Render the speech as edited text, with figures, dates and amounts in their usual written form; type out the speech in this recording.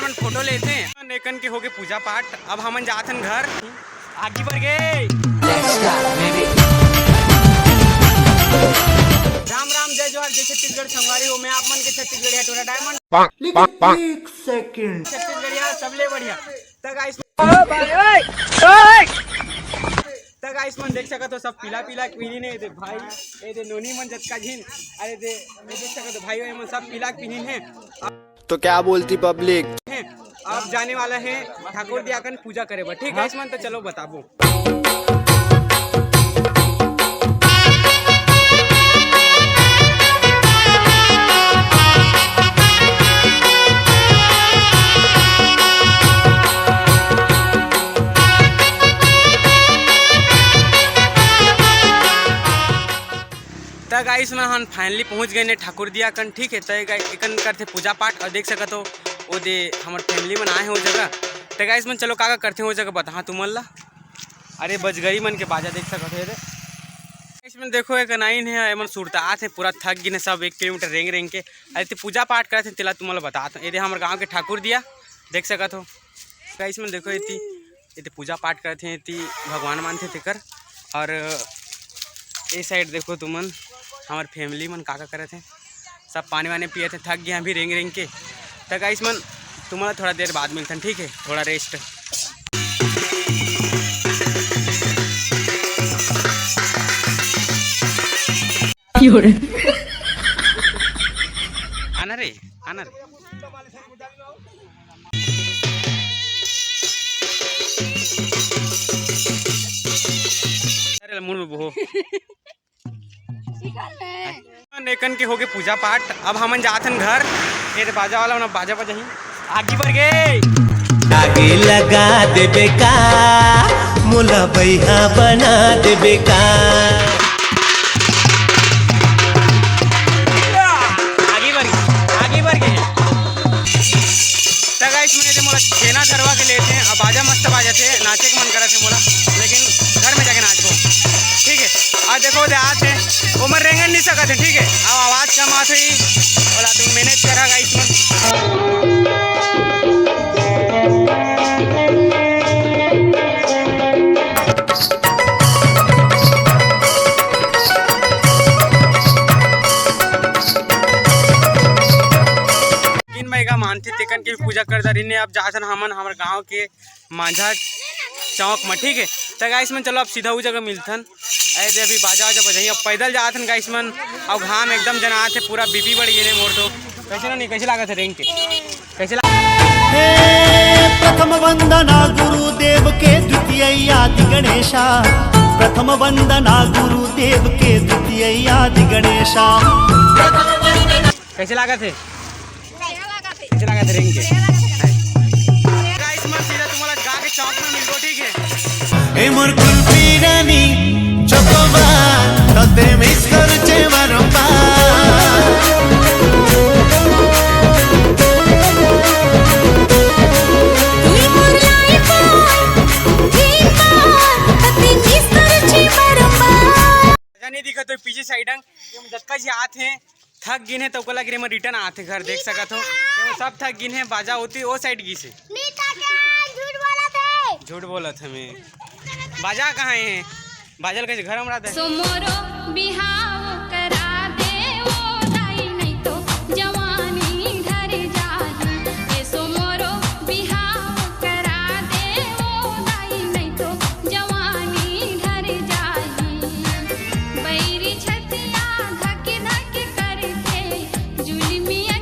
मन फोटो लेते हैं नेकन के होके पूजा पाठ। अब हमन जाथन घर आगे बढ़ गए। राम राम जय जोहार जय छत्तीसगढ़ संगवारी हो। मैं आप मन के छत्तीसगढ़िया टोरा डायमंड। एक सेकंड छत्तीसगढ़िया सबले बढ़िया तक आइस मन देख सकत हो सब पीला पीला पिनी ने दे भाई ए दे नोनी मन जतका झिन अरे दे देख सकत हो भाई ए मन सब पीला पिनी है। तो क्या बोलती पब्लिक है अब जाने वाला है ठाकुर दियाकन पूजा करे बा। ठीक है इस मन तो चलो बताबो। तक गाइस में हम फाइनली पहुंच गए ने ठाकुर दियाकन। ठीक है तय एकन करते पूजा पाठ और देख सकत हो वो दे हमार फैमिली मन आए हैं वो जगह। तो गाइस मन चलो का करते हैं वो जगह बता तुमन ला। अरे बजगरी मन के बाजा देख सकत है इसमें देखो एक नाइन है मन सुरता आते पूरा थक गिने सब 1 किलोमीटर रेंग रेंग के अरे पूजा पाठ करते हैं तिला तुमन बताता हूँ। ये हमारे गाँव के ठाकुर दिया देख सकत हो। गाइस में देखो ये पूजा पाठ करते हैं इतनी भगवान मानते थे कर। और ये साइड देखो तुमन हमारे फैमिली मन का करे थे सब पानी वानी पिए थे थक गए अभी रेंग रेंग के। तो गाइस मन तुम्हारा थोड़ा देर बाद मिलता ठीक है थोड़ा रेस्ट। आना रे आना रे अरे मुड़ में बहो नेकन के होके पूजा पाठ। अब हमन जाथन घर ये बाजा वाला ना बाजा बजा ही आगे बढ़ गए। आगे लगा देबे का मोला भैया बना देबे का आगे बढ़ गए। तक इसमें मोला छेना धरवा के लेते हैं। अब बाजा मस्त बाजा थे नाचे के मन करा थे मोला लेकिन घर में जाके नाच को ठीक है। आज देखो देहात है वो मैं रेंगन नहीं सकते ठीक है। अब आवाज़ कम आती हुई बोला तुम मैनेज करेगा इसमें। मानती तेकन की पूजा कर रही ने। अब जाथन हमन हमारे गांव के मांझा चौक में ठीक है। तो गाइस मन चलो अब सीधा वो जगह मिलथन ऐसे अभी बाजा वाजा बजाई। अब पैदल जाथन गाइस मन और घाम एकदम जना थे पूरा बीपी बढ़ गए मोर तो कैसे ना नहीं कैसे लगा थे रेंग के कैसे प्रथम वंदना गुरुदेव के द्वितीय आदि गणेशा प्रथम वंदना गुरुदेव के द्वितीय आदि गणेशा कैसे लगा थे लगा थे रेंग के गाइस मन सीधा तुम्हारा गा के चौक में मिल गो ठीक है। ए मोर कुल्फी रानी चोकोबार तते मिस करचे बारंबार तुई मोर लाइफ बॉय तते मिस करचे बारंबार नहीं दिखा तो पीछे साइड जतका जी आते हैं थक गिन है तो को लगे रिटर्न आते घर देख सकत हो सब थक गिन है बाजा होती वो साइड की से झूठ बोला था मैं बाजा कहाँ है बाजल कैसे घर हमरा दे सोमोरो बिहाव करा दे ओ दाई नहीं तो जवानी ढर जाही ए सोमोरो बिहाव करा दे ओ दाई नहीं तो जवानी ढर जाही बैरी छतिया धक धक करते जुलमिया